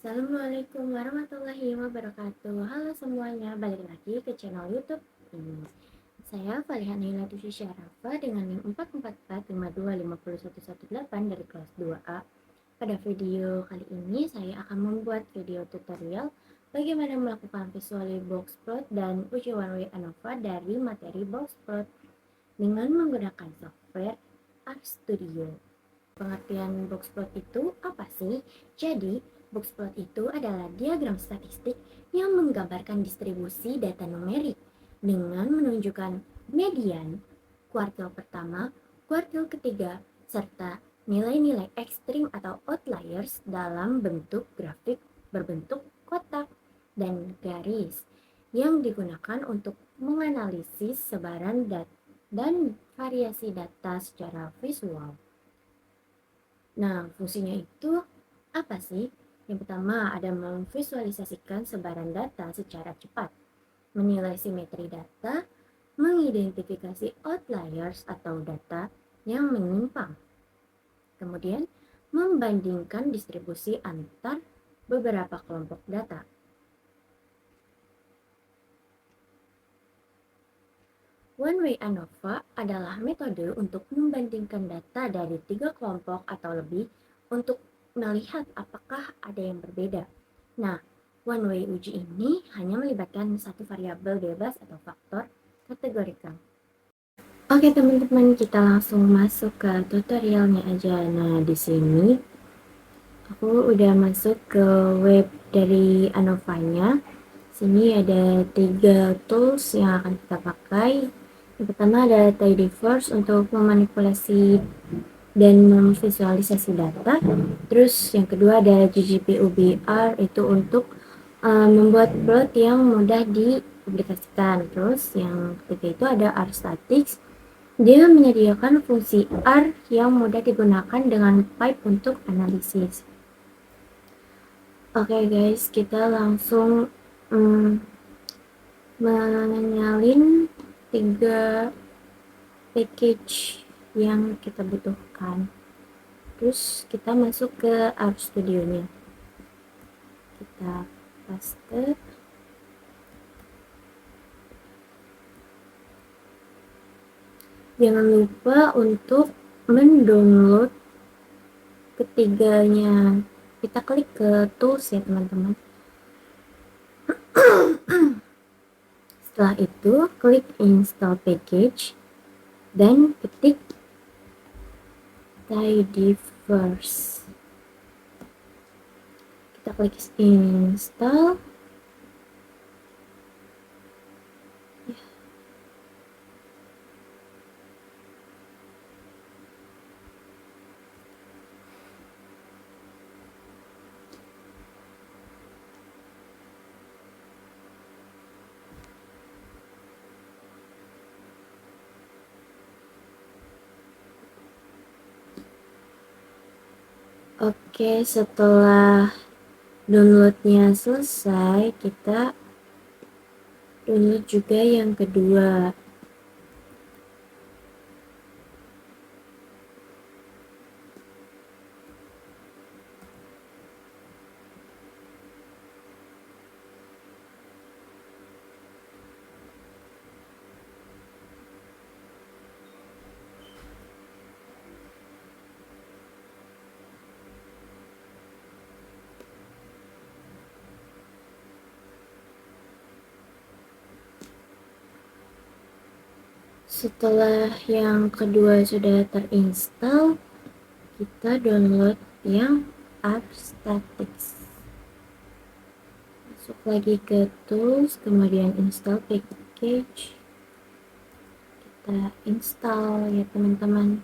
Assalamualaikum warahmatullahi wabarakatuh. Halo semuanya, balik lagi ke channel YouTube ini. Saya Faliha Naila Tusi Syarafa dengan NIM 444525018 dari kelas 2A. Pada video kali ini saya akan membuat video tutorial bagaimana melakukan visual boxplot dan uji one way ANOVA dari materi boxplot dengan menggunakan software RStudio. Pengertian boxplot itu apa sih? Jadi, boxplot itu adalah diagram statistik yang menggambarkan distribusi data numerik dengan menunjukkan median, kuartil pertama, kuartil ketiga, serta nilai-nilai ekstrim atau outliers dalam bentuk grafik berbentuk kotak dan garis yang digunakan untuk menganalisis sebaran dan variasi data secara visual. Nah, fungsinya itu apa sih? Yang pertama ada memvisualisasikan sebaran data secara cepat, menilai simetri data, mengidentifikasi outliers atau data yang menyimpang. Kemudian, membandingkan distribusi antar beberapa kelompok data. One way ANOVA adalah metode untuk membandingkan data dari 3 kelompok atau lebih untuk melihat apakah ada yang berbeda. Nah, one way uji ini hanya melibatkan satu variabel bebas atau faktor kategorikal. Oke teman-teman, kita langsung masuk ke tutorialnya aja. Nah, di sini aku udah masuk ke web dari ANOVA-nya. Sini ada 3 tools yang akan kita pakai. Yang pertama ada tidyverse untuk memanipulasi dan memvisualisasi data. Terus yang kedua ada ggplot itu untuk membuat plot yang mudah dipublikasikan. Terus yang ketiga itu ada rstatics. Dia menyediakan fungsi R yang mudah digunakan dengan pipe untuk analisis. Oke guys, kita langsung menyalin 3 package yang kita butuhkan. Terus kita masuk ke RStudio nya, kita paste. Jangan lupa untuk mendownload ketiganya. Kita klik ke tools ya teman-teman. Setelah itu klik install package dan ketik tidyverse. Kita klik install. Oke, setelah downloadnya selesai, kita download juga yang kedua. Setelah yang kedua sudah terinstall, kita download yang rstatics. Masuk lagi ke tools, kemudian install package. Kita install ya teman-teman.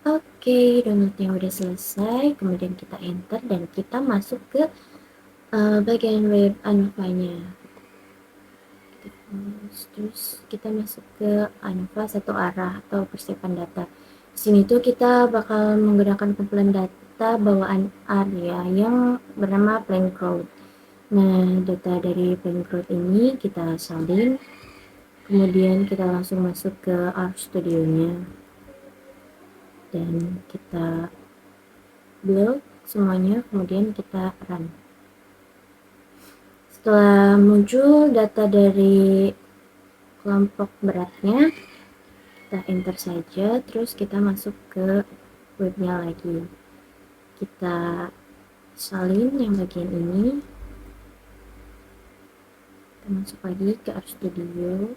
Oke, downloadnya udah selesai. Kemudian kita enter dan kita masuk ke bagian web ANOVA-nya. Terus kita masuk ke ANOVA satu arah atau persiapan data. Di sini tuh kita bakal menggunakan kumpulan data bawaan R ya, yang bernama plain crowd. Nah, data dari plain crowd ini kita salin, kemudian kita langsung masuk ke RStudio nya dan kita build semuanya, kemudian kita run. Setelah muncul data dari kelompok beratnya, kita enter saja, terus kita masuk ke webnya lagi. Kita salin yang bagian ini, kita masuk lagi ke RStudio,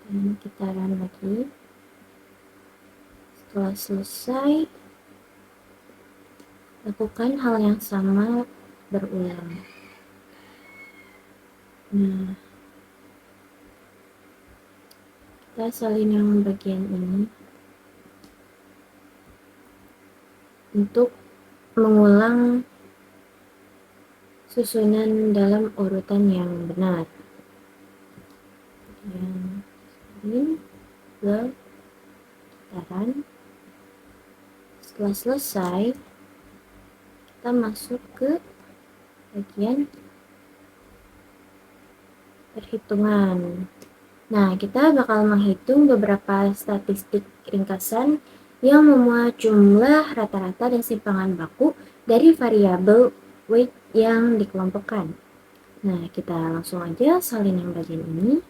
dan kita run lagi. Setelah selesai, lakukan hal yang sama berulang. Nah, kita salin yang bagian ini untuk mengulang susunan dalam urutan yang benar. Yang salin, kita run. Setelah selesai, kita masuk ke bagian perhitungan. Nah, kita bakal menghitung beberapa statistik ringkasan yang memuat jumlah rata-rata dan simpangan baku dari variabel weight yang dikelompokkan. Nah, kita langsung aja salin yang bagian ini.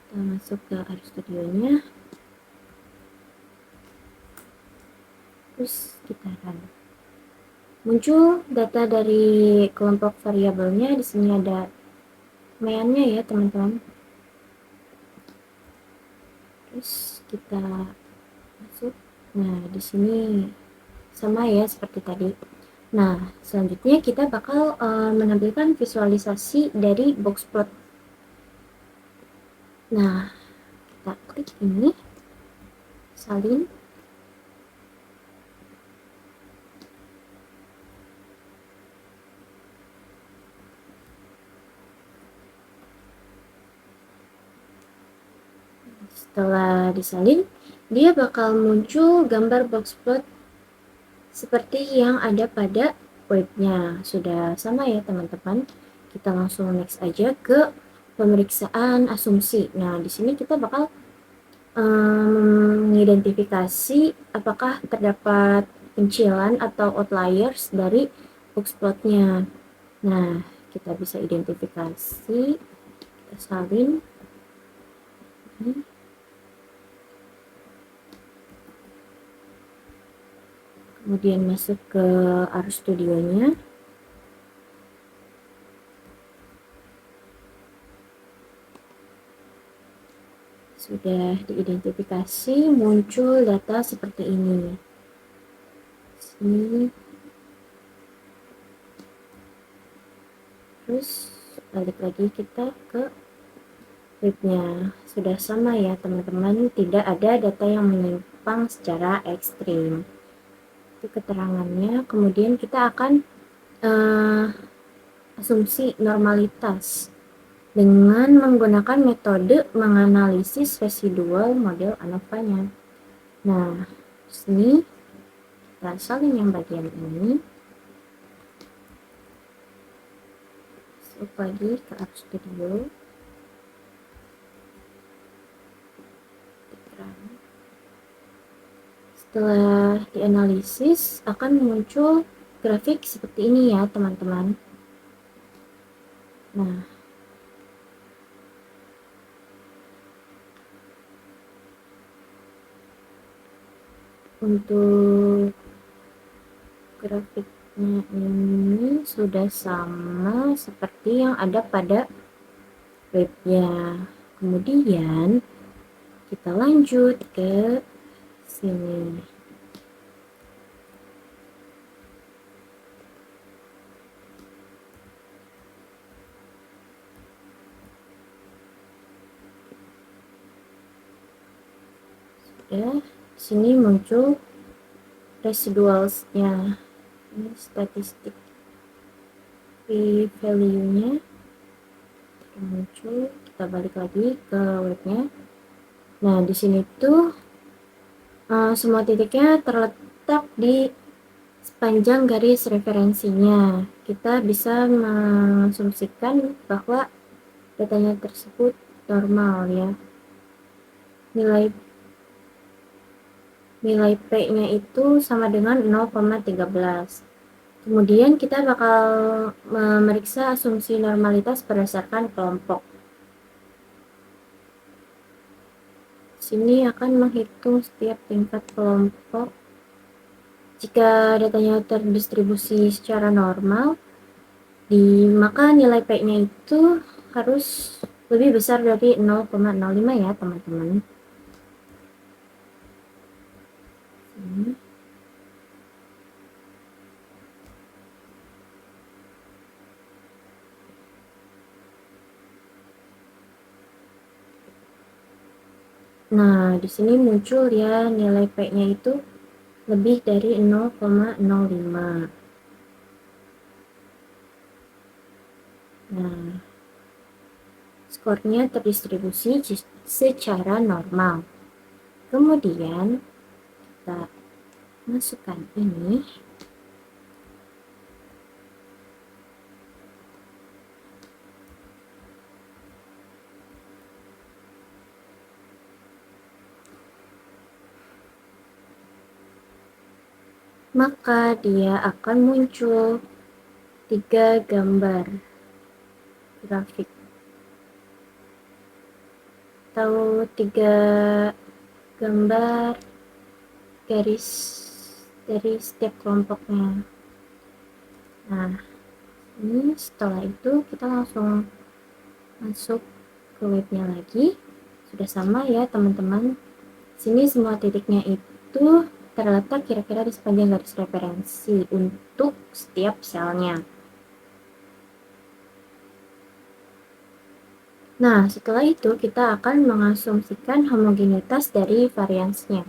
Kita masuk ke RStudio-nya. Terus kita run. Muncul data dari kelompok variabelnya. Di sini ada mainnya ya, teman-teman. Terus kita masuk. Nah, di sini sama ya seperti tadi. Nah, selanjutnya kita bakal menampilkan visualisasi dari boxplot. Nah, kita klik ini, salin. Setelah disalin, dia bakal muncul gambar boxplot seperti yang ada pada webnya. Sudah sama ya teman-teman. Kita langsung next aja ke pemeriksaan asumsi. Nah, di sini kita bakal mengidentifikasi apakah terdapat pencilan atau outliers dari boxplotnya. Nah, kita bisa identifikasi, kita salin. Kemudian masuk ke RStudio-nya. Sudah diidentifikasi, muncul data seperti ini. Sini. Terus balik lagi kita ke webnya. Sudah sama ya teman-teman, tidak ada data yang menyimpang secara ekstrim. Itu keterangannya. Kemudian kita akan asumsi normalitas dengan menggunakan metode menganalisis residual model ANOVA-nya. Nah, sini kita salin yang bagian ini. Masuk lagi ke RStudio. Setelah dianalisis, akan muncul grafik seperti ini ya teman-teman. Nah, untuk grafiknya ini sudah sama seperti yang ada pada webnya. Kemudian kita lanjut ke sini. Sudah, sini muncul residualsnya. Ini statistik p-value-nya muncul. Kita balik lagi ke webnya. Nah, di sini tuh semua titiknya terletak di sepanjang garis referensinya. Kita bisa mengasumsikan bahwa datanya tersebut normal ya. Nilai nilai P-nya itu sama dengan 0,13. Kemudian kita bakal memeriksa asumsi normalitas berdasarkan kelompok. Sini akan menghitung setiap tingkat kelompok. Jika datanya terdistribusi secara normal, maka nilai P-nya itu harus lebih besar dari 0,05 ya teman-teman. Nah, di sini muncul ya nilai P-nya itu lebih dari 0,05. Nah, skornya terdistribusi secara normal. Kemudian kita masukkan ini. Maka dia akan muncul 3 gambar grafik atau 3 gambar garis dari setiap kelompoknya. Nah, ini setelah itu kita langsung masuk ke webnya lagi. Sudah sama ya teman-teman. Sini semua titiknya itu terletak kira-kira di sepanjang garis referensi untuk setiap selnya. Nah, setelah itu kita akan mengasumsikan homogenitas dari variansnya.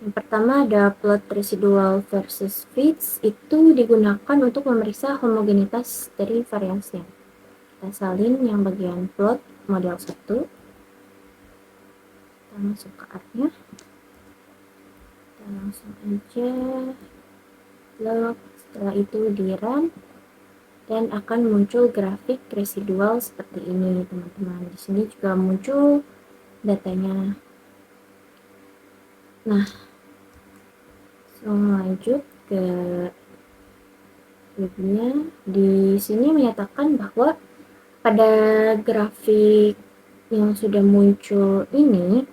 Yang pertama ada plot residual versus fits, itu digunakan untuk memeriksa homogenitas dari variansnya. Kita salin yang bagian plot model 1. Kita masuk ke artnya. Kita langsung aja load, setelah itu di run dan akan muncul grafik residual seperti ini teman-teman. Di sini juga muncul datanya. Nah, langsung lanjut ke webnya. Di sini menyatakan bahwa pada grafik yang sudah muncul ini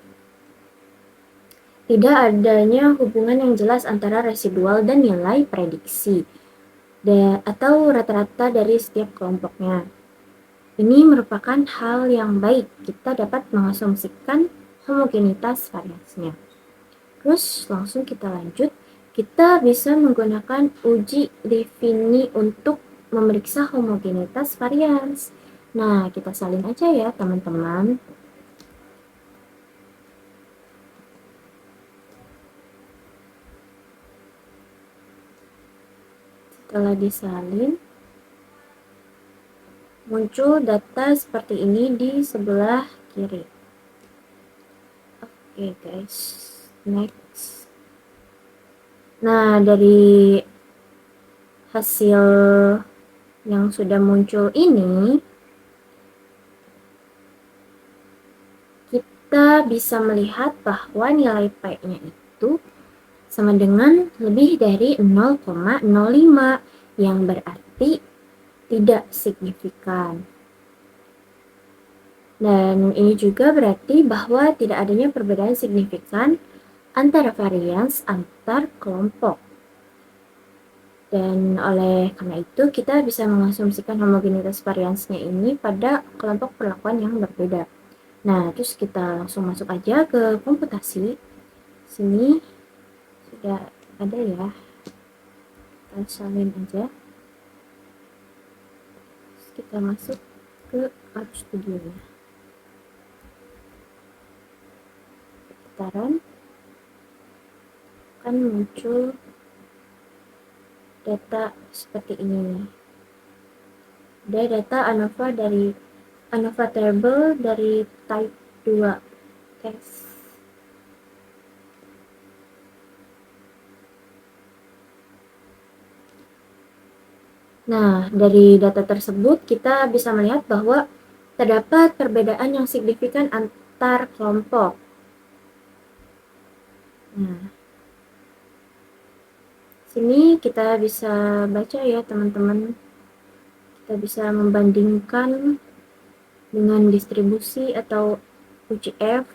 tidak adanya hubungan yang jelas antara residual dan nilai prediksi atau rata-rata dari setiap kelompoknya. Ini merupakan hal yang baik, kita dapat mengasumsikan homogenitas variansnya. Terus langsung kita lanjut, kita bisa menggunakan uji Livini untuk memeriksa homogenitas varians. Nah, kita salin aja ya teman-teman. Setelah disalin, muncul data seperti ini di sebelah kiri. Oke guys, next. Nah, dari hasil yang sudah muncul ini, kita bisa melihat bahwa nilai P-nya itu sama dengan lebih dari 0,05 yang berarti tidak signifikan. Dan ini juga berarti bahwa tidak adanya perbedaan signifikan antara varians antar kelompok. Dan oleh karena itu kita bisa mengasumsikan homogenitas variansnya ini pada kelompok perlakuan yang berbeda. Nah, terus kita langsung masuk aja ke komputasi. Sini sudah ada ya, kita salin aja. Terus kita masuk ke RStudio ya. Kita run, akan muncul data seperti ini. Ada data ANOVA table dari type 2 test. Nah, dari data tersebut kita bisa melihat bahwa terdapat perbedaan yang signifikan antar kelompok. Nah, sini kita bisa baca ya teman-teman, kita bisa membandingkan dengan distribusi atau UCF.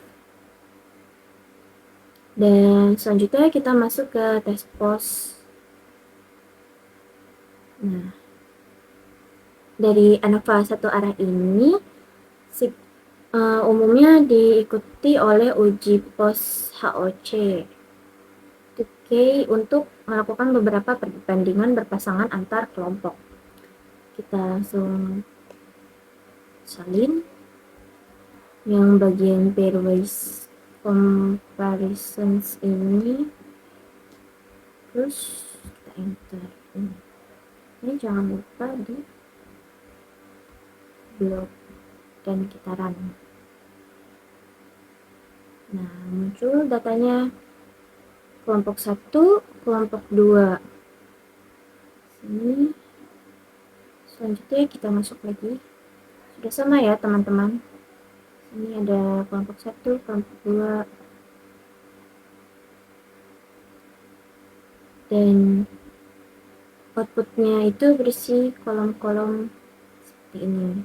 Dan selanjutnya kita masuk ke tes pos. Nah, dari ANOVA satu arah ini umumnya diikuti oleh uji pos HOC. Oke, untuk melakukan beberapa perbandingan berpasangan antar kelompok. Kita langsung salin yang bagian pairwise comparisons ini, terus kita enter ini jangan lupa di blok dan kita run. Nah, muncul datanya kelompok 1, kelompok 2. Sini selanjutnya kita masuk lagi, sudah sama ya teman-teman. Ini ada kelompok 1, kelompok 2, dan outputnya itu berisi kolom-kolom seperti ini.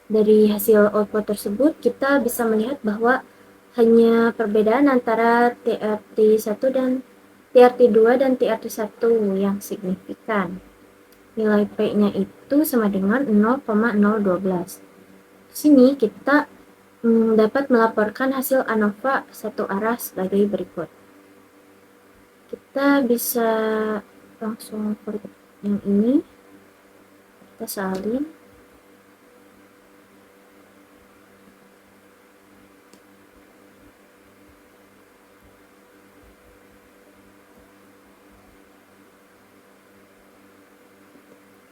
Dari hasil output tersebut kita bisa melihat bahwa hanya perbedaan antara TRT1 dan TRT2 dan TRT1 yang signifikan. Nilai P-nya itu sama dengan 0,012. Di sini kita dapat melaporkan hasil ANOVA satu arah sebagai berikut. Kita bisa langsung ke yang ini, kita salin.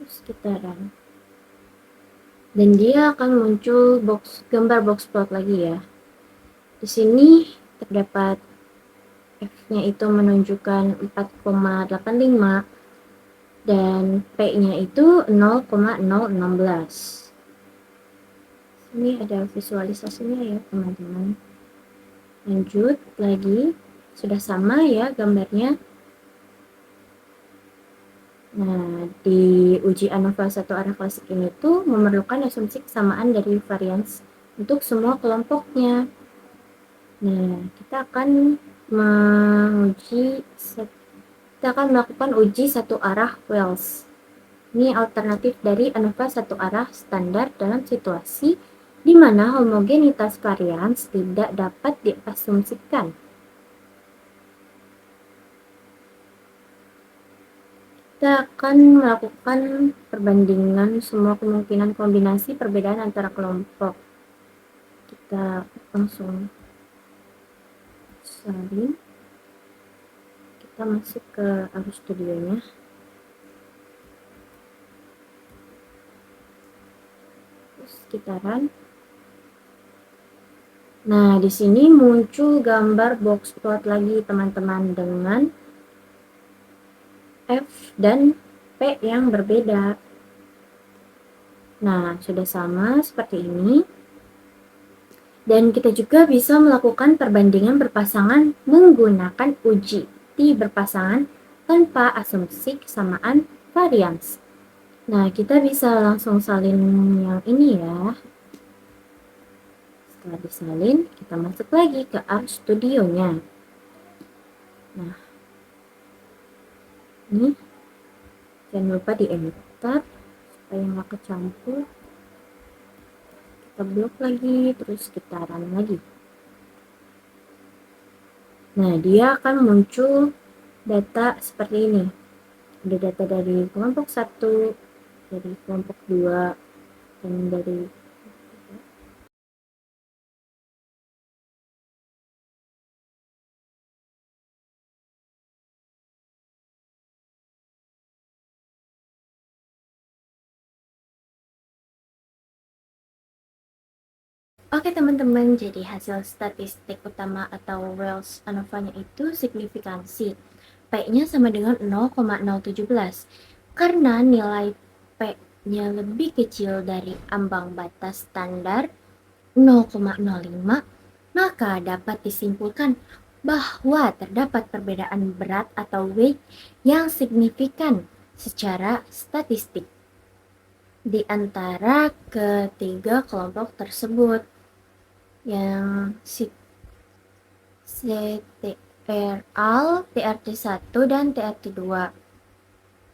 Sekitaran, dan dia akan muncul gambar box plot lagi ya. Di sini terdapat F-nya itu menunjukkan 4,85 dan P-nya itu 0,016. Ini ada visualisasinya ya teman-teman. Lanjut lagi, sudah sama ya gambarnya. Nah, di uji ANOVA satu arah klasik ini tuh memerlukan asumsi kesamaan dari varians untuk semua kelompoknya. Nah, kita akan melakukan uji satu arah Wells. Ini alternatif dari ANOVA satu arah standar dalam situasi di mana homogenitas varians tidak dapat diasumsikan. Kita akan melakukan perbandingan semua kemungkinan kombinasi perbedaan antara kelompok. Kita langsung salin. Kita masuk ke RStudionya. Terus kita run. Nah, di sini muncul gambar box plot lagi teman-teman dengan F dan P yang berbeda. Nah, sudah sama seperti ini. Dan kita juga bisa melakukan perbandingan berpasangan menggunakan uji T berpasangan tanpa asumsi kesamaan varians. Nah, kita bisa langsung salin yang ini ya. Setelah disalin, kita masuk lagi ke RStudionya. Nah, ini jangan lupa di enter supaya nggak kecampur. Kita blok lagi, terus kita run lagi. Nah, dia akan muncul data seperti ini. Ada data dari kelompok 1, dari kelompok 2, dan dari Oke teman-teman, jadi hasil statistik utama atau Wells ANOVA-nya itu signifikansi. P-nya sama dengan 0,017. Karena nilai P-nya lebih kecil dari ambang batas standar 0,05, maka dapat disimpulkan bahwa terdapat perbedaan berat atau weight yang signifikan secara statistik di antara ketiga kelompok tersebut yang CTRL, TRT1, dan TRT2.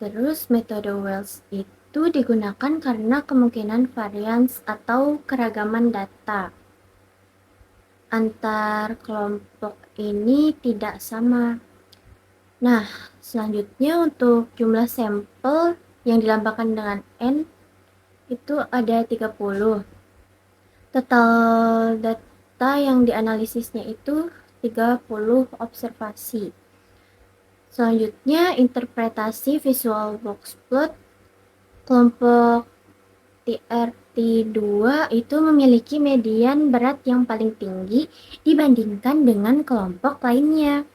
Terus metode Wells itu digunakan karena kemungkinan varians atau keragaman data antar kelompok ini tidak sama. Nah, selanjutnya untuk jumlah sampel yang dilambangkan dengan N itu ada 30. Total data yang dianalisisnya itu 30 observasi. Selanjutnya, interpretasi visual box plot. Kelompok TRT2 itu memiliki median berat yang paling tinggi dibandingkan dengan kelompok lainnya.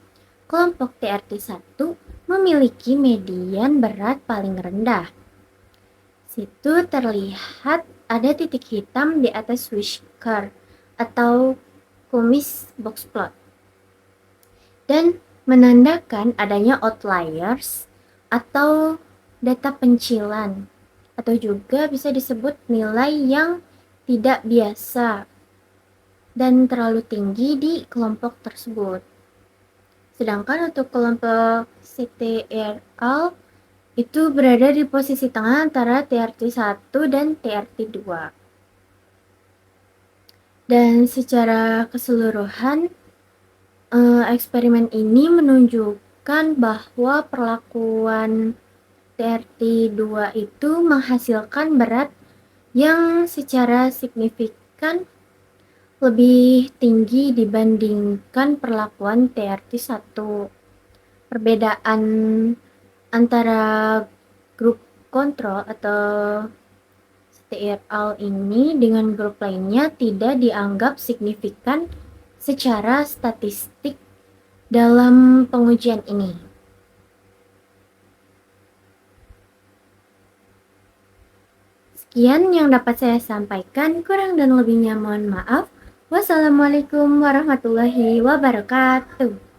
Kelompok TRT1 memiliki median berat paling rendah. Situ terlihat ada titik hitam di atas whisker atau kumis box plot dan menandakan adanya outliers atau data pencilan atau juga bisa disebut nilai yang tidak biasa dan terlalu tinggi di kelompok tersebut. Sedangkan untuk kelompok CTRL itu berada di posisi tengah antara TRT1 dan TRT2. Dan secara keseluruhan, eksperimen ini menunjukkan bahwa perlakuan TRT2 itu menghasilkan berat yang secara signifikan lebih tinggi dibandingkan perlakuan TRT1. Perbedaan antara grup kontrol atau TRL ini dengan grup lainnya tidak dianggap signifikan secara statistik dalam pengujian ini. Sekian yang dapat saya sampaikan, kurang dan lebihnya mohon maaf. Wassalamualaikum warahmatullahi wabarakatuh.